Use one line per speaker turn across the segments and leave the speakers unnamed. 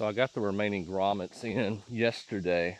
So I got the remaining grommets in yesterday,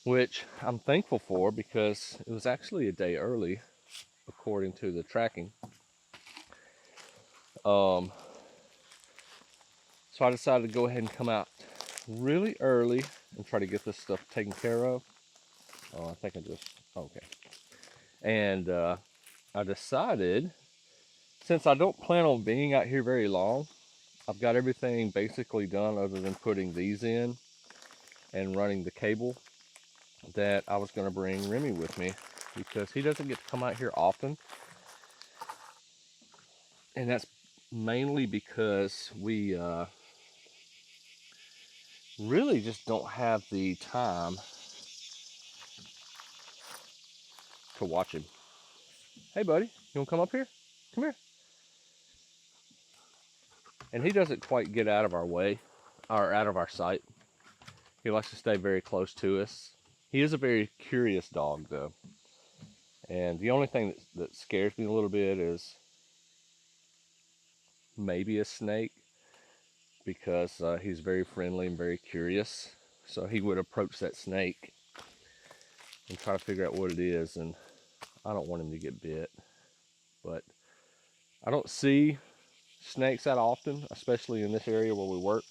which I'm thankful for because it was actually a day early according to the tracking. So I decided to go ahead and come out really early and try to get this stuff taken care of. I think I just, okay. And I decided, since I don't plan on being out here very long, I've got everything basically done other than putting these in and running the cable, that I was going to bring Remy with me because he doesn't get to come out here often. And that's mainly because we really just don't have the time to watch him. Hey buddy, you want to come up here? Come here. And he doesn't quite get out of our way, or out of our sight. He likes to stay very close to us. He is a very curious dog though. And the only thing that scares me a little bit is maybe a snake, because he's very friendly and very curious. So he would approach that snake and try to figure out what it is, and I don't want him to get bit. But I don't see snakes that often, especially in this area where we work.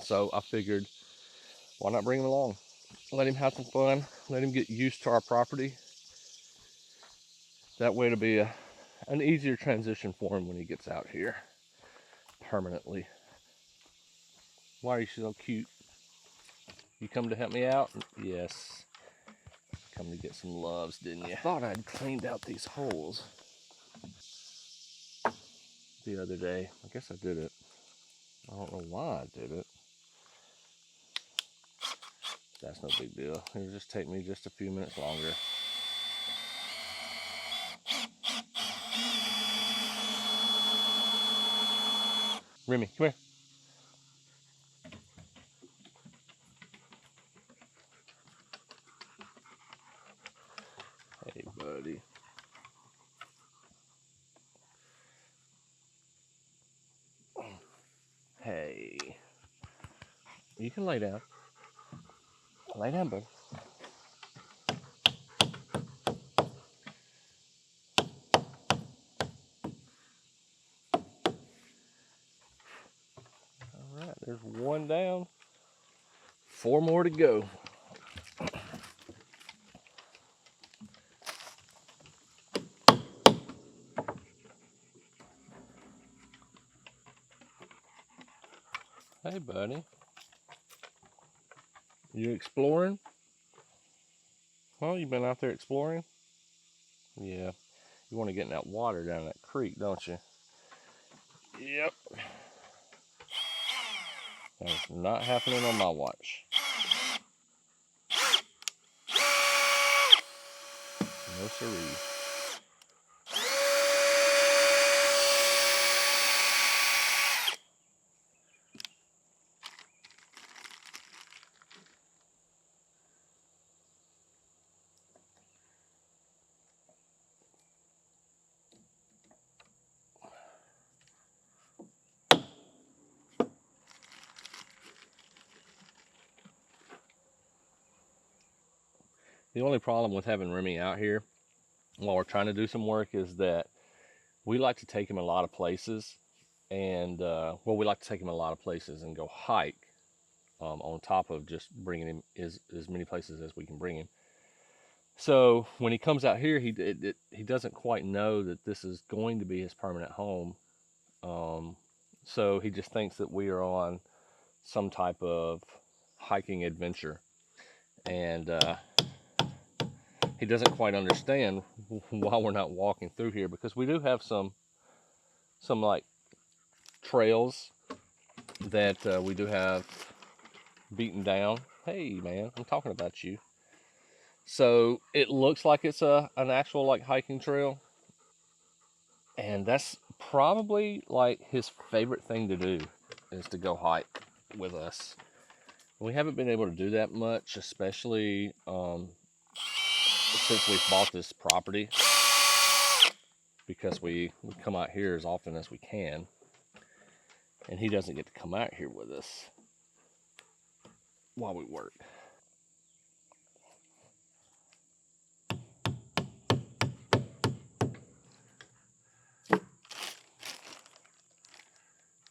So I figured, why not bring him along? Let him have some fun, let him get used to our property. That way it'll be an easier transition for him when he gets out here permanently. Why are you so cute? You come to help me out? Yes. Come to get some loves, didn't you? I thought I'd cleaned out these holes the other day. I guess I did it. I don't know why I did it. That's no big deal. It'll just take me just a few minutes longer. Remy, come here. Hey, buddy. Hey. You can lay down. Lay down, bud. Alright, there's one down. 4 more to go. Hey, buddy. You exploring? Well, you been out there exploring? Yeah. You want to get in that water down that creek, don't you? Yep. That's not happening on my watch. No siree. The only problem with having Remy out here while we're trying to do some work is that we like to take him a lot of places, and well, we like to take him a lot of places and go hike on top of just bringing him as many places as we can bring him. So when he comes out here, he doesn't quite know that this is going to be his permanent home. So he just thinks that we are on some type of hiking adventure, and he doesn't quite understand why we're not walking through here, because we do have some like trails that we do have beaten down. Hey man, I'm talking about you. So it looks like it's an actual like hiking trail, and that's probably like his favorite thing to do, is to go hike with us. We haven't been able to do that much, especially since we've bought this property, because we come out here as often as we can, and he doesn't get to come out here with us. while we work.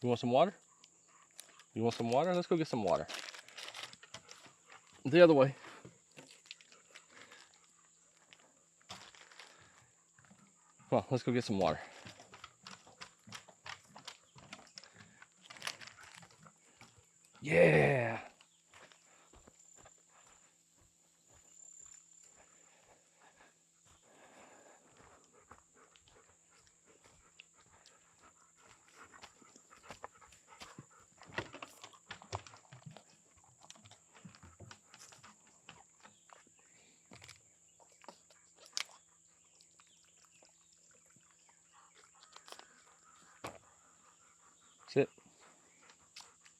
You want some water? You want some water? Let's go get some water. The other way. Come on, let's go get some water. Yeah. Sit.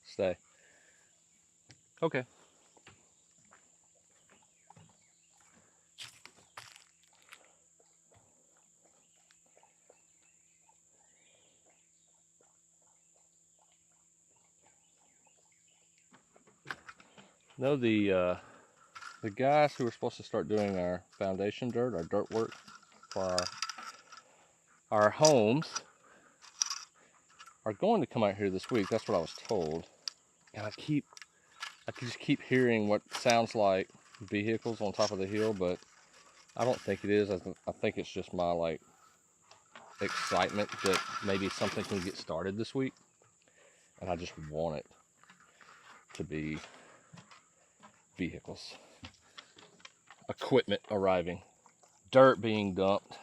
Stay. Okay. No, the guys who were supposed to start doing our foundation dirt, our dirt work for our homes, are going to come out here this week. That's what I was told. And I just keep hearing what sounds like vehicles on top of the hill, but I don't think it is. I think it's just my like excitement that maybe something can get started this week, and I just want it to be vehicles, equipment arriving, dirt being dumped.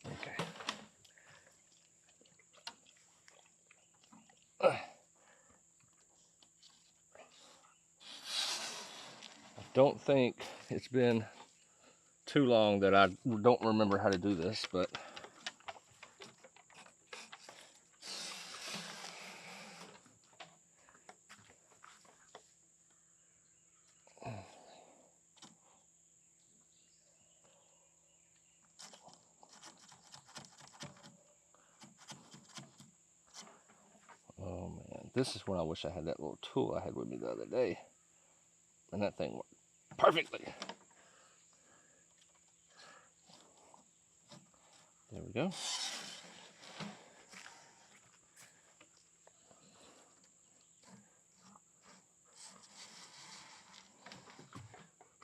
Okay. I don't think it's been too long that I don't remember how to do this, but oh man, this is when I wish I had that little tool I had with me the other day, and that thing worked perfectly. There we go.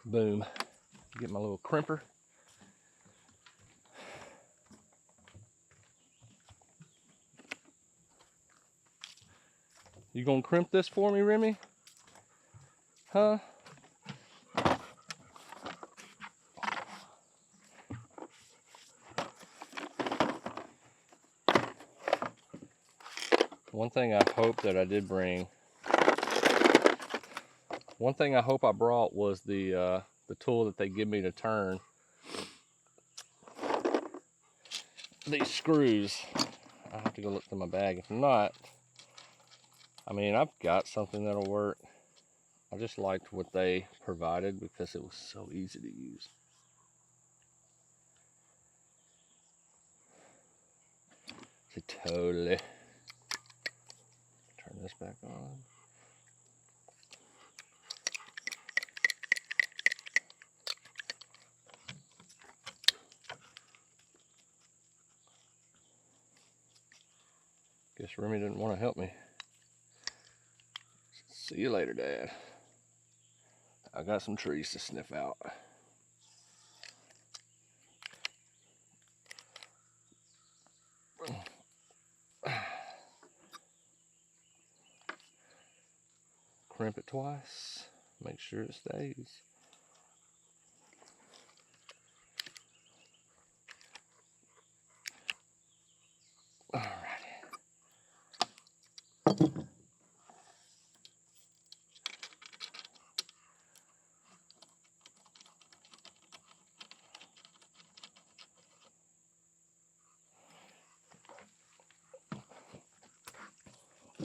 Boom. Get my little crimper. You gonna crimp this for me, Remy? Huh? One thing I hope that I did bring, one thing I hope I brought was the tool that they give me to turn these screws. I have to go look through my bag. If not, I mean, I've got something that'll work. I just liked what they provided because it was so easy to use. So totally. Turn this back on. Guess Remy didn't want to help me. See you later, Dad. I got some trees to sniff out. Crimp it twice. Make sure it stays. Alrighty.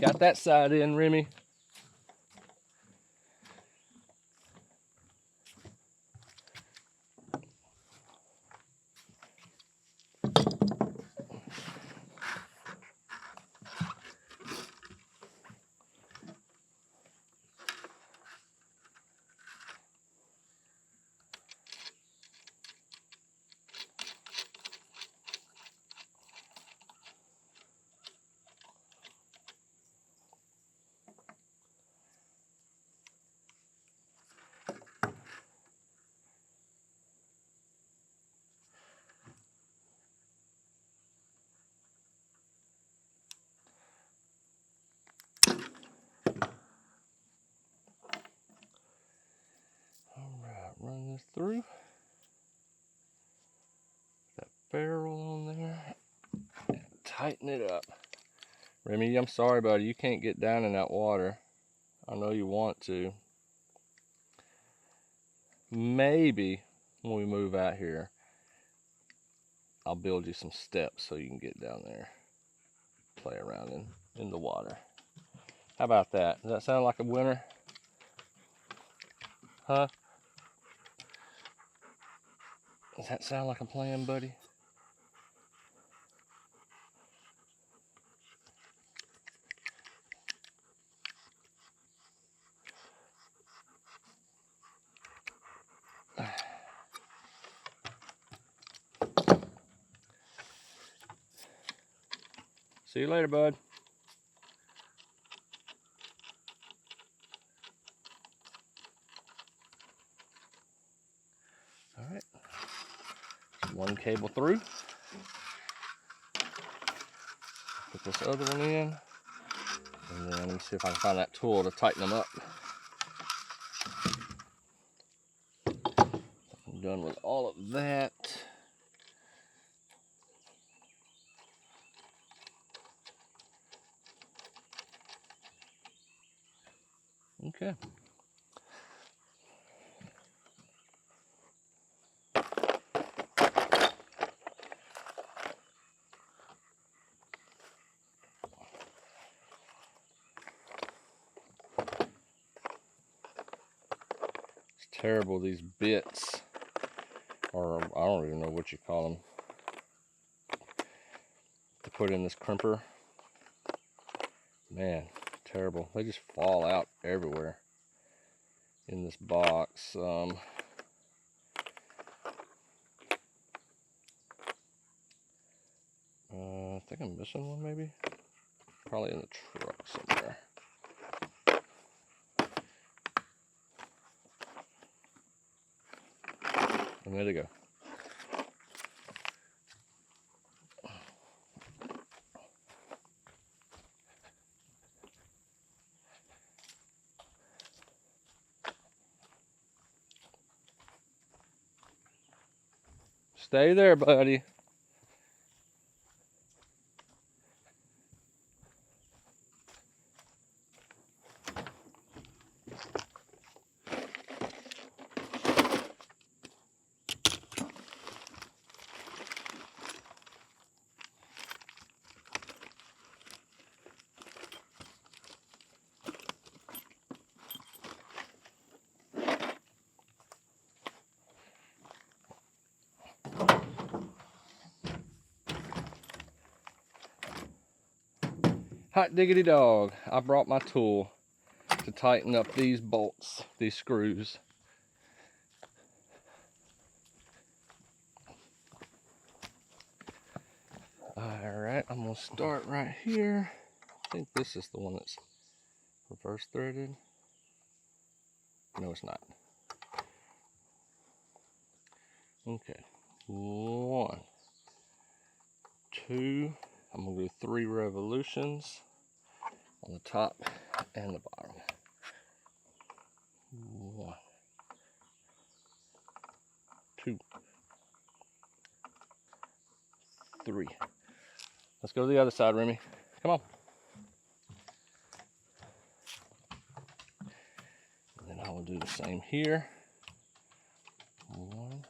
Got that side in, Remy. this through. That ferrule on there. And tighten it up. Remy, I'm sorry, buddy. You can't get down in that water. I know you want to. Maybe when we move out here, I'll build you some steps so you can get down there. Play around in the water. How about that? Does that sound like a winner? Huh? Does that sound like a plan, buddy? See you later, bud. All right. One cable through. Put this other one in. And then let me see if I can find that tool to tighten them up. I'm done with all of that. Okay. It's terrible, these bits, or I don't even know what you call them, to put in this crimper. Man, terrible. They just fall out everywhere in this box. I think I'm missing one maybe. Probably in the truck somewhere. And there they go. Stay there, buddy. Hot diggity dog. I brought my tool to tighten up these bolts, these screws. Alright, I'm going to start right here. I think this is the one that's reverse threaded. No, it's not. Okay. 1, 2, I'm going to do 3 revolutions on the top and the bottom. 1, 2, 3. Let's go to the other side, Remy. Come on. And then I will do the same here. 1,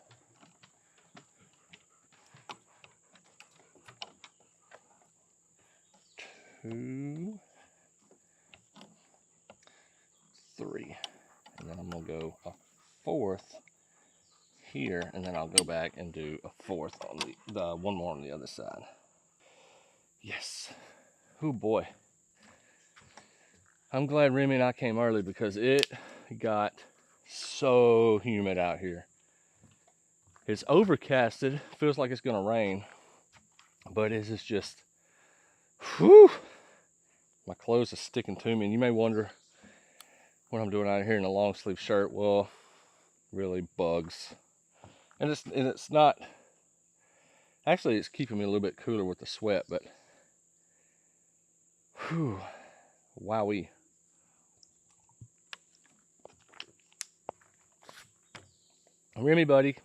2, 3. And then I'm going to go a 4th here, and then I'll go back and do a 4th on the one more on the other side. Yes. Oh boy. I'm glad Remy and I came early because it got so humid out here. It's overcasted, feels like it's gonna rain, but it is just, whew, my clothes are sticking to me. And you may wonder what I'm doing out here in a long sleeve shirt. Well, really bugs. And it's not, actually it's keeping me a little bit cooler with the sweat, but whew, wowee. Remy, buddy.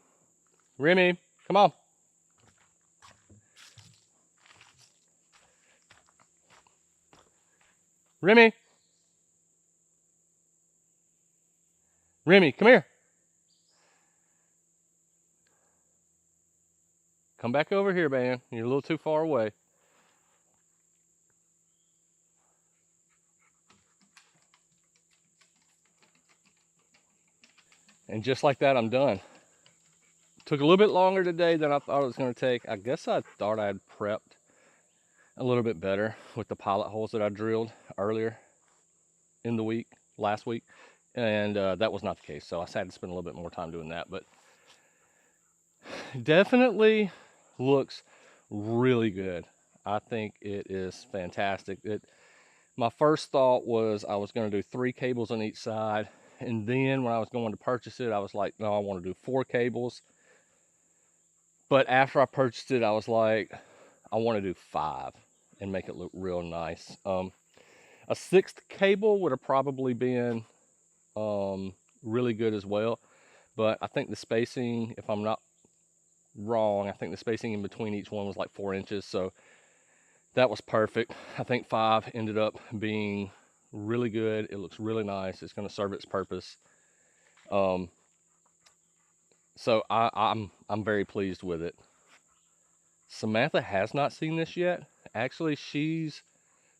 Remy, come on. Remy. Remy, come here. Come back over here, man. You're a little too far away. And just like that, I'm done. Took a little bit longer today than I thought it was going to take. I guess I thought I had prepped a little bit better with the pilot holes that I drilled earlier in the week, last week. And that was not the case. So I had to spend a little bit more time doing that. But definitely looks really good. I think it is fantastic. My first thought was I was going to do 3 cables on each side. And then when I was going to purchase it, I was like, no, I want to do 4 cables. But after I purchased it, I was like, I want to do 5 and make it look real nice. A 6th cable would have probably been really good as well. But I think the spacing, if I'm not wrong, I think the spacing in between each one was like 4 inches. So that was perfect. I think 5 ended up being really good. It looks really nice. It's going to serve its purpose. So I'm very pleased with it. Samantha has not seen this yet. Actually, she's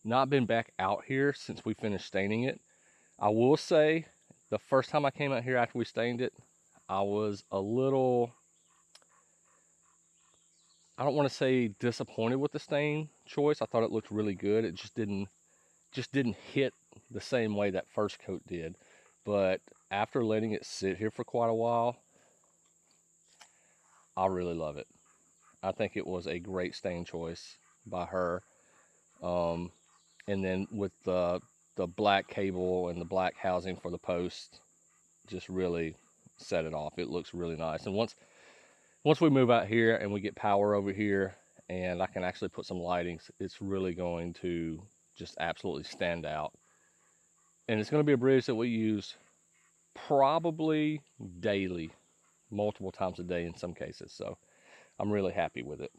not been back out here since we finished staining it. I will say, the first time I came out here after we stained it, I was a little, I don't want to say disappointed with the stain choice. I thought it looked really good. It just didn't hit the same way that first coat did. But after letting it sit here for quite a while, I really love it. I think it was a great stain choice by her. And then with the black cable and the black housing for the post, just really set it off. It looks really nice. And once we move out here and we get power over here and I can actually put some lightings, it's really going to just absolutely stand out. And it's going to be a bridge that we use probably daily, multiple times a day in some cases. So I'm really happy with it.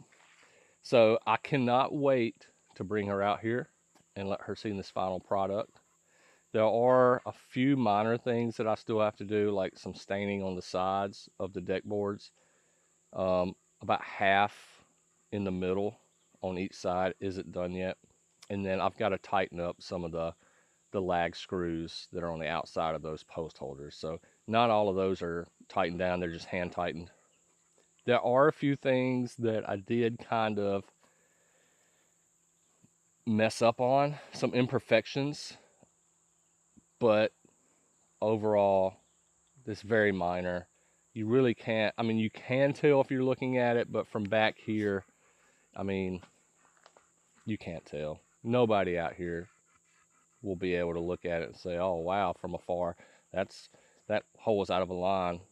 So I cannot wait to bring her out here and let her see this final product. There are a few minor things that I still have to do, like some staining on the sides of the deck boards. About half in the middle on each side isn't done yet. And then I've got to tighten up some of the lag screws that are on the outside of those post holders. So not all of those are tightened down, they're just hand tightened. There are a few things that I did kind of mess up on, some imperfections, but overall, it's very minor. You really can't, I mean, you can tell if you're looking at it, but from back here, I mean, you can't tell. Nobody out here will be able to look at it and say, oh wow, from afar, that hole is out of alignment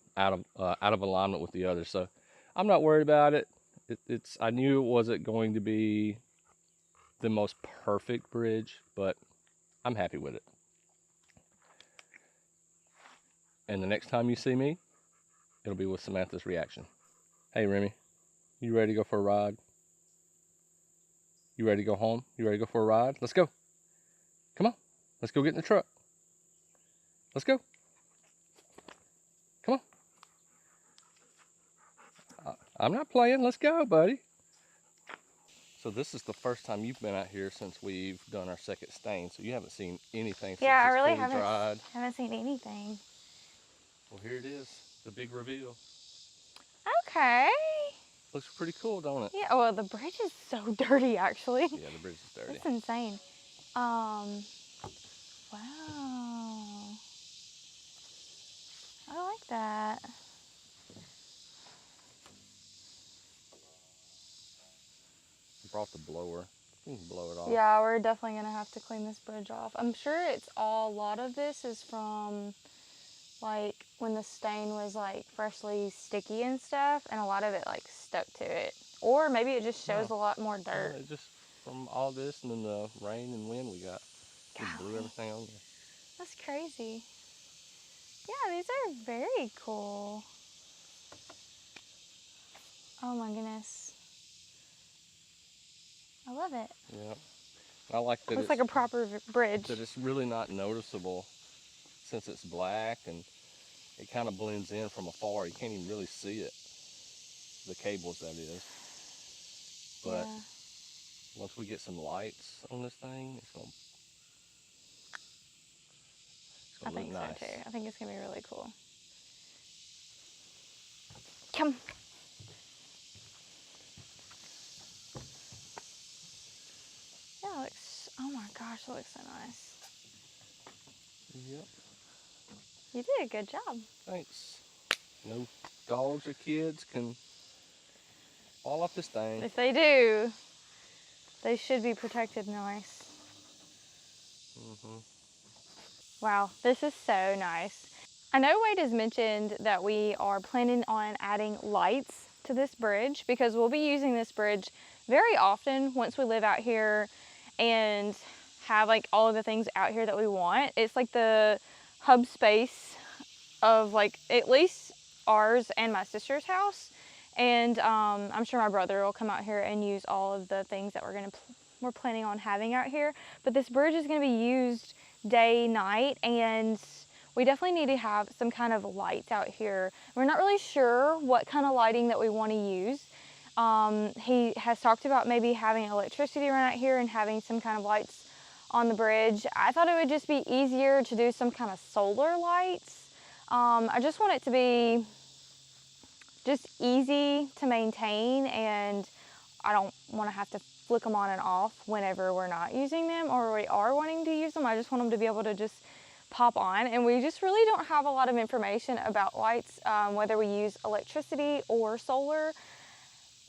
with the other. So I'm not worried about it. I knew it wasn't going to be the most perfect bridge, but I'm happy with it. And the next time you see me, it'll be with Samantha's reaction. Hey Remy, you ready to go for a ride? You ready to go home? You ready to go for a ride? Let's go. Come on. Let's go get in the truck. Let's go. Come on. I'm not playing. Let's go, buddy. So this is the first time you've been out here since we've done our second stain, so you haven't seen anything since
I
it's
really
fully dried.
haven't seen anything.
Well, here it is, the big reveal.
Okay.
Looks pretty cool, don't it?
Yeah, well, the bridge is so dirty, actually.
Yeah, the bridge is dirty.
That's insane. Wow. I like that.
I brought the blower. You can blow it off.
Yeah, we're definitely going to have to clean this bridge off. I'm sure a lot of this is from, like, when the stain was, like, freshly sticky and stuff, and a lot of it, like, stuck to it. Or maybe it just shows a lot more dirt.
Yeah, just from all this and then the rain and wind we got. We blew everything on there.
That's crazy. Yeah, these are very cool. Oh my goodness. I love it.
Yeah. I like that
Looks like a proper bridge.
that it's really not noticeable since it's black, and it kind of blends in from afar. You can't even really see it. The cables, that is. But
Yeah.
once we get some lights on this thing, it's
I
gonna
think
look
so
nice.
too. I think it's gonna be really cool. Come. Yeah, it looks, oh my gosh, it looks so nice.
Yep.
You did a good job.
Thanks. No dogs or kids can fall off this thing.
If they do, they should be protected nice. Wow, this is so nice. I know Wade has mentioned that we are planning on adding lights to this bridge because we'll be using this bridge very often once we live out here and have like all of the things out here that we want. It's like the hub space of like at least ours and my sister's house. And I'm sure my brother will come out here and use all of the things that we're planning on having out here. But this bridge is going to be used day, night, and we definitely need to have some kind of lights out here. We're not really sure what kind of lighting that we want to use. He has talked about maybe having electricity run out here and having some kind of lights on the bridge. I thought it would just be easier to do some kind of solar lights. I just want it to be just easy to maintain, and I don't want to have to flick them on and off whenever we're not using them or we are wanting to use them. I just want them to be able to just pop on, and we just really don't have a lot of information about lights, whether we use electricity or solar.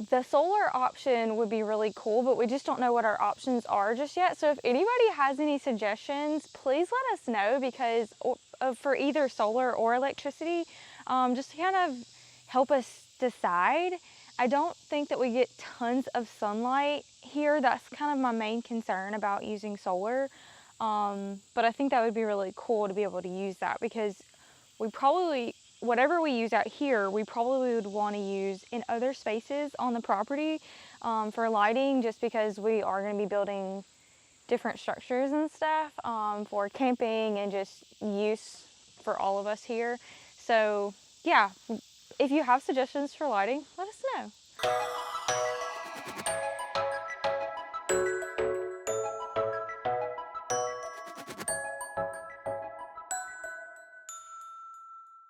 The solar option would be really cool, but we just don't know what our options are just yet. So if anybody has any suggestions, please let us know, because for either solar or electricity, just to kind of help us decide. I don't think that we get tons of sunlight here. That's kind of my main concern about using solar. But I think that would be really cool to be able to use that, because we probably, whatever we use out here, we probably would want to use in other spaces on the property for lighting, just because we are going to be building different structures and stuff for camping and just use for all of us here. So yeah, if you have suggestions for lighting, let us know.